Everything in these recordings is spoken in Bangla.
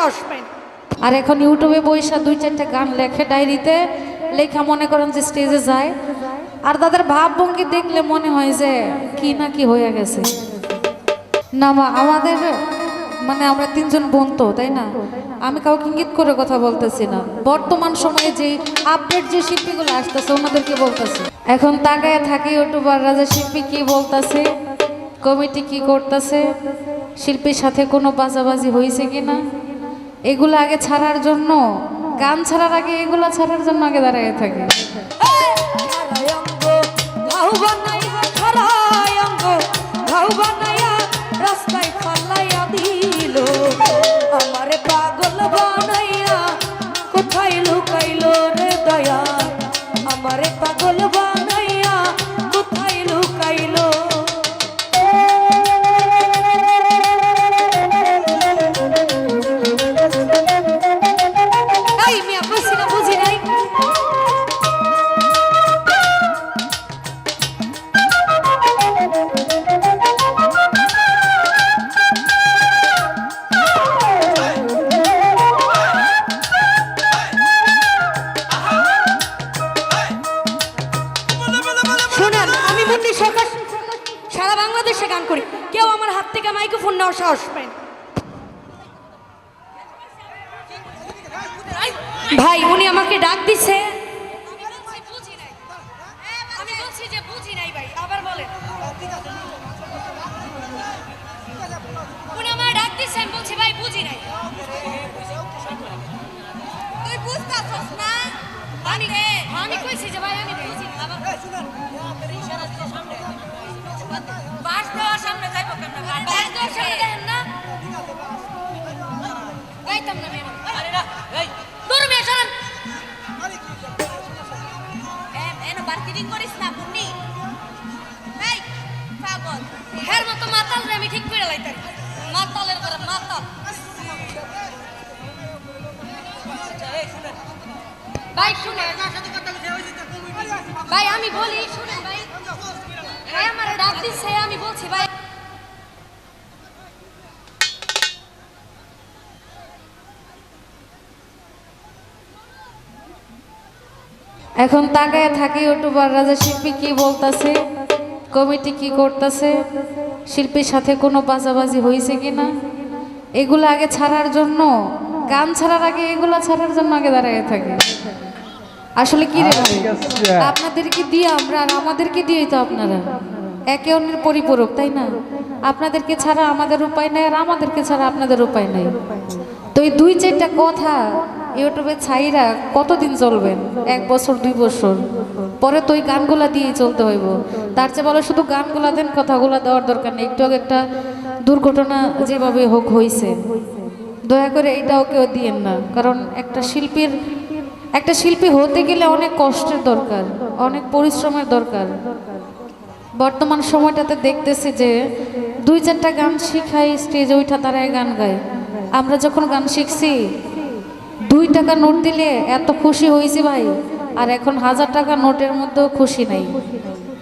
সাহস পাই না। আর এখন ইউটিউবে বইসা 2-4টা গান লেখে ডায়েরিতে লেখা মনে করেন যে স্টেজে যায় আর তাদের ভাবভঙ্গি দেখলে মনে হয় যে কি না কি হয়ে গেছে। না মা আমাদের মানে আমরা 3জন বোন তো তাই না, আমি কাউকে ইঙ্গিত করে কথা বলতেছি না। বর্তমান সময়ে যে আপডেট যে শিল্পীগুলো আসতেছে ওনাদেরকে বলতেছে। এখন তাকায় থাকে ইউটিউবাররা যে শিল্পী কি বলতেছে, কমিটি কি করতেছে, শিল্পীর সাথে কোনো বাজাবাজি হয়েছে কিনা, এগুলো আগে ছাড়ার জন্য, গান ছাড়ার আগে এগুলো ছাড়ার জন্য আগে দাঁড়ায় থাকে। রাস্তায় ফালাইয়া দিল আমারে পাগল বানাইয়া, কোথায় লুকাইলো রে দয়া আমারে পাগল বানাইয়া, কোথায় লুকাইলো। এই মিয়া বুঝি না, বুঝি নাই। সারা বাংলাদেশে গান করি, কেউ আমার হাত থেকে মাইক্রোফোন নেওয়ার সাহস পায় না। ভাই উনি আমাকে ডাক দিছে, আমি বলছি যে বুঝি নাই ভাই, আবার বলেন। উনি আমার ডাক দিছে, আমি বলছি ভাই বুঝি নাই। তুই বুঝতাছস না? আমি কইছি যে ভাই আমি বুঝি না। আবার ইশারা দিতে সামনে বাস দেওয়ার সামনে যাইবো কেন? বাস দেওয়ার সামনে দেখেন না, যাইতাম না মেয়ে। আরে না এই দূর মেয়ে শোন, এনো মার্কেটিং করিস না বুনি। এই পাগল হের মতো মাতাল রে আমি ঠিক করে লাইতাম, মাতালের করে মাতাল। ভাই শুনে ভাই আমি বলি, শুনে ভাই আমার ডাক দিচ্ছে, আমি বলছি ভাই। এখন তাকায় থাকে ইউটিউবাররা যে শিল্পী কি বলতেছে, কমিটি কি করতেছে, শিল্পীর সাথে কোনো বাজাবাজি হয়েছে কিনা, এগুলো আগে ছাড়ার জন্য, গান ছাড়ার আগে এগুলো ছাড়ার জন্য আগে দাঁড়ায় থাকে। আসলে কি রে ভাই, আপনাদেরকে দিয়ে আমরা আর আমাদেরকে দিয়েই তো আপনারা একে অন্যের পরিপূরক তাই না। আপনাদেরকে ছাড়া আমাদের উপায় নাই আর আমাদেরকে ছাড়া আপনাদের উপায় নাই। তো এই 2-4টা কথা ইউটিউবে ছাইরা কতদিন চলবেন? 1 বছর 2 বছর পরে তো ওই গানগুলা দিয়েই চলতে হইব। তার চেয়ে বলো শুধু গানগুলা দেন, কথাগুলা দেওয়ার দরকার নেই। একটু আগে একটা দুর্ঘটনা যেভাবে হোক হয়েছে, দয়া করে এইটাও কেউ দিয়েন না। কারণ একটা শিল্পী হতে গেলে অনেক কষ্টের দরকার, অনেক পরিশ্রমের দরকার। বর্তমান সময়টাতে দেখতেছি যে 2-4টা গান শিখাই স্টেজে ওইটা তারা গান গায়। আমরা যখন গান শিখছি 2 টাকা নোট দিলে এত খুশি হয়েছি ভাই, আর এখন 1000 টাকা নোটের মধ্যেও খুশি নাই।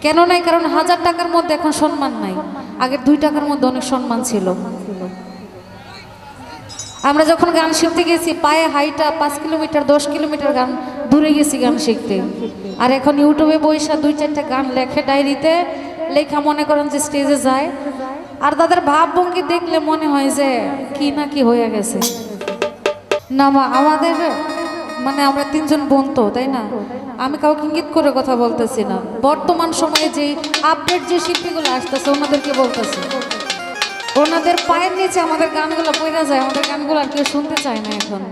কেন নাই? কারণ 1000 টাকার মধ্যে এখন সম্মান নাই, আগে 2 টাকার মধ্যে অনেক সম্মান ছিল। আমরা যখন গান শিখতে গেছি পায়ে হাইটা 5 কিলোমিটার 10 কিলোমিটার গান দূরে গেছি গান শিখতে, আর এখন ইউটিউবে বইসা 2-4টা গান লেখে ডায়েরিতে লেখা মনে করেন যে স্টেজে যায় আর তাদের ভাবভঙ্গি দেখলে মনে হয় যে কি না কি হয়ে গেছে। না মা আমাদের মানে আমরা 3জন বোন তো তাই না, আমি কাউকে ইঙ্গিত করে কথা বলতেছি না। বর্তমান সময়ে যে আপডেট যে শিল্পীগুলো আসতেছে ওনাদেরকে বলতেছে, ওনাদের পায়ের নিচে আমাদের গানগুলো পড়ে যায়, আমাদের গানগুলো আর কেউ শুনতে চায় না এখন।